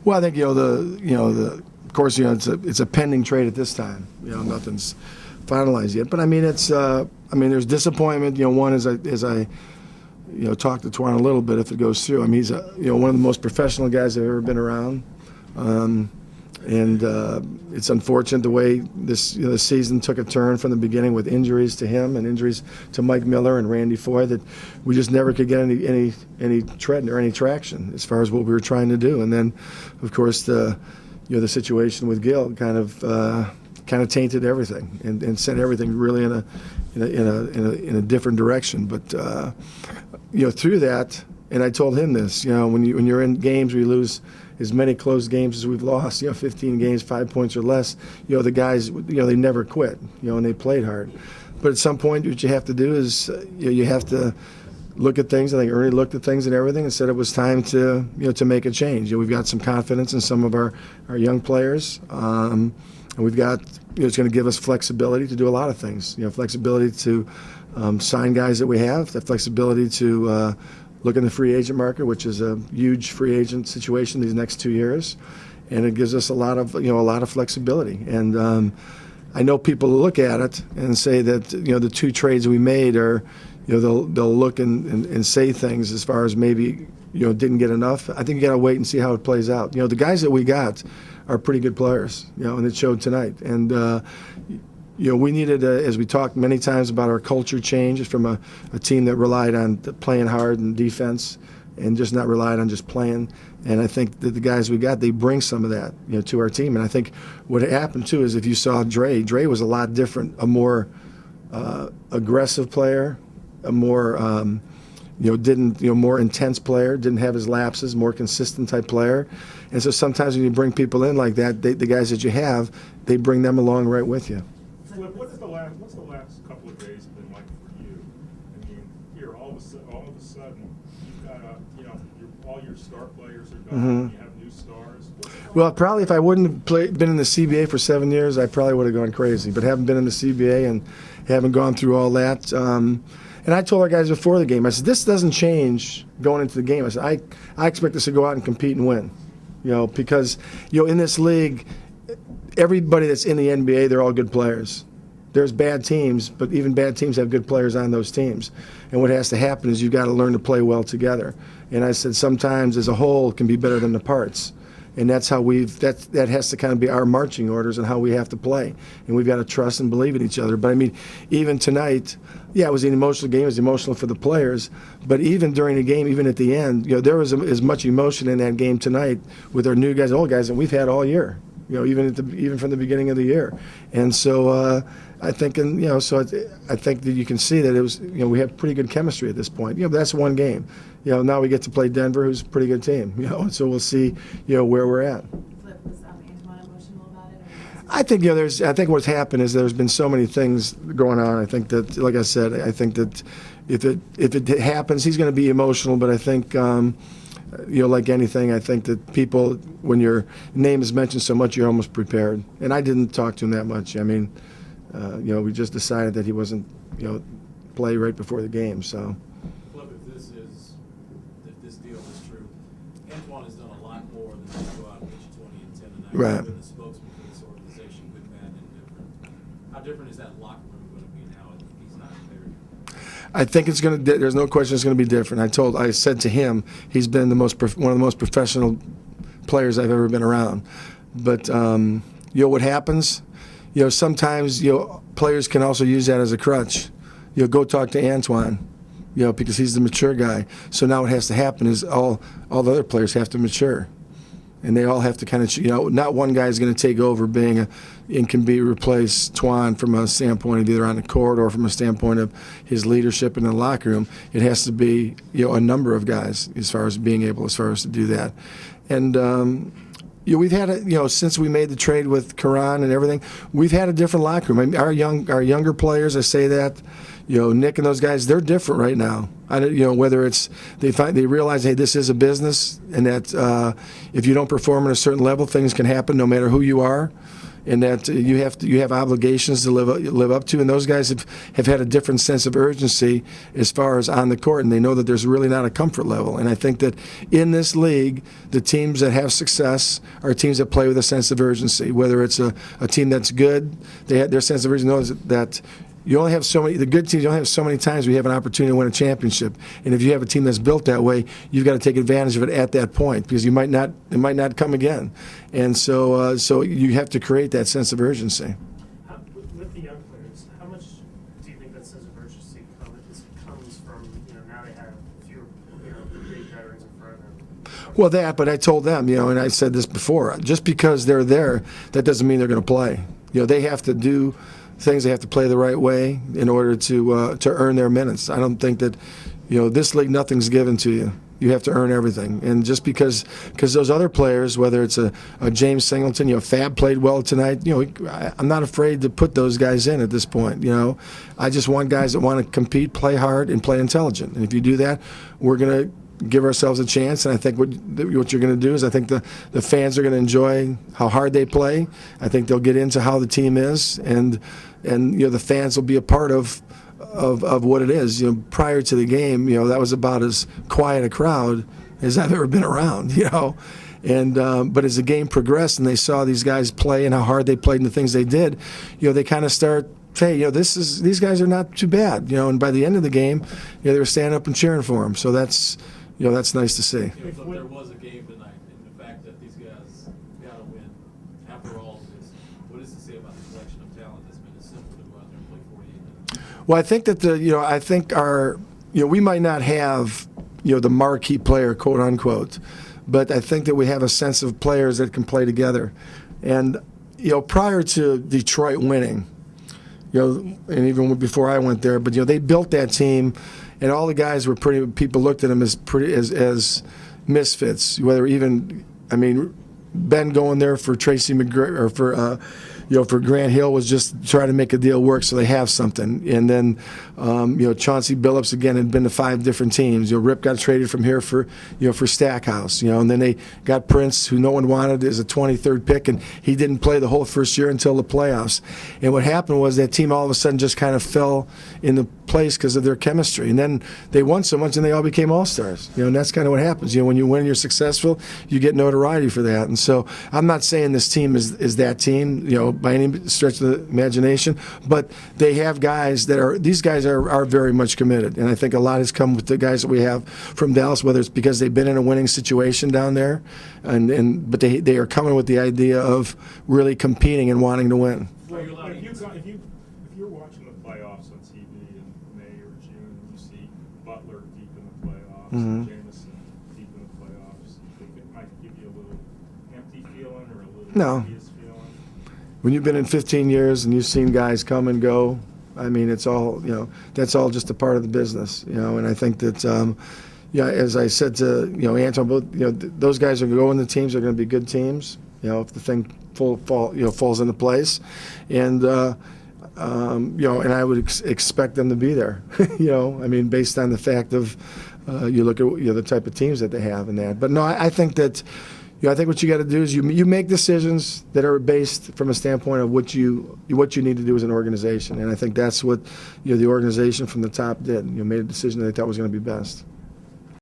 Well, I think of course it's a pending trade at this time. Nothing's finalized yet. But I mean there's disappointment. One as I talked to Twan a little bit if it goes through. I mean he's one of the most professional guys I've ever been around. And it's unfortunate the way this the season took a turn from the beginning with injuries to him and injuries to Mike Miller and Randy Foy that we just never could get any tread or any traction as far as what we were trying to do. And then, of course, the situation with Gil kind of tainted everything and sent everything really in a different direction. But through that, and I told him this, when you're in games where you lose as many close games as we've lost, 15 games, 5 points or less, the guys, they never quit, and they played hard. But at some point, what you have to do is you have to look at things. I think Ernie looked at things and everything and said it was time to make a change. We've got some confidence in some of our young players, and we've got it's going to give us flexibility to do a lot of things. Flexibility to sign guys that we have, the flexibility to look in the free agent market, which is a huge free agent situation these next 2 years, and it gives us a lot of flexibility. And I know people look at it and say that the two trades we made are they'll look and say things as far as maybe didn't get enough. I think you got to wait and see how it plays out. The guys that we got are pretty good players, and it showed tonight. And we needed, as we talked many times about our culture change from a team that relied on playing hard and defense and just not relied on just playing. And I think that the guys we got, they bring some of that, to our team. And I think what happened, too, is if you saw Dre was a lot different, a more aggressive player, a more, more intense player, didn't have his lapses, more consistent type player. And so sometimes when you bring people in like that, the guys that you have, they bring them along right with you. Flip, what's the last couple of days been like for you? I mean, here all of a sudden you've got all your star players are gone. Mm-hmm. You have new stars. Well, probably if I wouldn't have been in the CBA for 7 years, I probably would have gone crazy. But haven't been in the CBA and haven't gone through all that. And I told our guys before the game, I said, this doesn't change going into the game. I said, I expect us to go out and compete and win. Because in this league, everybody that's in the NBA, they're all good players. There's bad teams, but even bad teams have good players on those teams. And what has to happen is you've got to learn to play well together. And I said sometimes as a whole can be better than the parts. And that's how that has to kind of be our marching orders and how we have to play. And we've got to trust and believe in each other. But I mean, even tonight, yeah, it was an emotional game. It was emotional for the players. But even during the game, even at the end, there was as much emotion in that game tonight with our new guys, old guys, that we've had all year. Even from the beginning of the year. And so I think, I think that you can see that it was, we have pretty good chemistry at this point. But that's one game. Now we get to play Denver, who's a pretty good team. And so we'll see, where we're at. Flip, was Antawn emotional about it? I think, I think what's happened is there's been so many things going on. I think that, like I said, I think that if it happens, he's going to be emotional. But I think. Like anything, I think that people, when your name is mentioned so much, you're almost prepared. And I didn't talk to him that much. I mean, we just decided that he wasn't, play right before the game. So. Flip, if this deal is true, Antawn has done a lot more than just go out and get you 20 and 10 a night. Right. He's been the spokesman for this organization, good, bad, and different. How different is that locker room going to be now if he's not there? I think it's going to. There's no question it's going to be different. I said to him, he's been one of the most professional players I've ever been around. But what happens? Sometimes players can also use that as a crutch. Go talk to Antawn, because he's the mature guy. So now what has to happen is all the other players have to mature. And they all have to kind of, not one guy is going to take over and can be replace Twan from a standpoint of either on the court or from a standpoint of his leadership in the locker room. It has to be, a number of guys as far as to do that. And, we've had since we made the trade with Caron and everything, we've had a different locker room. I mean, our younger players, I say that, Nick and those guys, they're different right now. Whether it's they realize, hey, this is a business, and that if you don't perform at a certain level, things can happen no matter who you are, and that you have obligations to live up to. And those guys have had a different sense of urgency as far as on the court, and they know that there's really not a comfort level. And I think that in this league, the teams that have success are teams that play with a sense of urgency. Whether it's a team that's good, they have their sense of urgency knows that. You only have so many. The good teams, you only have so many times we have an opportunity to win a championship. And if you have a team that's built that way, you've got to take advantage of it at that point, because it might not come again. And so you have to create that sense of urgency. With the young players, how much do you think that sense of urgency comes from? Now they have fewer big veterans in front of them. Well, but I told them, and I said this before. Just because they're there, that doesn't mean they're going to play. They have to do things. They have to play the right way in order to earn their minutes. I don't think that, this league, nothing's given to you. You have to earn everything. And just because those other players, whether it's a James Singleton, Fab played well tonight. I'm not afraid to put those guys in at this point. I just want guys that want to compete, play hard, and play intelligent. And if you do that, we're going to give ourselves a chance. And I think what you're going to do is, I think the fans are going to enjoy how hard they play. I think they'll get into how the team is, and the fans will be a part of what it is. Prior to the game, that was about as quiet a crowd as I've ever been around. And but as the game progressed and they saw these guys play and how hard they played and the things they did, they kind of start, hey, these guys are not too bad. And by the end of the game, they were standing up and cheering for them. So that's nice to see. If there was a game tonight, and the fact that these guys got to win after all of this, what does it say about the collection of talent that's been as simple to go out there and play 48 minutes? Well, I think that we might not have, the marquee player, quote unquote, but I think that we have a sense of players that can play together. And, prior to Detroit winning, and even before I went there, but, they built that team, and all the guys were people looked at them as misfits, whether even, Ben going there for Tracy McGrady, or for Grant Hill, was just trying to make a deal work so they have something. And then, Chauncey Billups again had been to 5 different teams. Rip got traded from here for Stackhouse. And then they got Prince, who no one wanted as a 23rd pick, and he didn't play the whole first year until the playoffs. And what happened was that team all of a sudden just kind of fell into place because of their chemistry. And then they won so much, and they all became all-stars. And that's kind of what happens. When you win, you're successful, you get notoriety for that. And so I'm not saying this team is that team, by any stretch of the imagination, but they have guys these guys are very much committed. And I think a lot has come with the guys that we have from Dallas, whether it's because they've been in a winning situation down there, but they are coming with the idea of really competing and wanting to win. Well, if you're watching the playoffs on TV in May or June, you see Butler deep in the playoffs, Mhm. Jamison deep in the playoffs, you think it might give you a little empty feeling or a little No. envious feeling? When you've been in 15 years and you've seen guys come and go, it's all, that's all just a part of the business, and I think that, as I said to, Antawn, both, those guys are going to go in the teams, are going to be good teams, if the thing falls into place, and, and I would expect them to be there, based on the fact of, you look at the type of teams that they have and that. But no, I think that, I think what you got to do is you make decisions that are based from a standpoint of what you need to do as an organization, and I think that's what the organization from the top did. Made a decision that they thought was going to be best.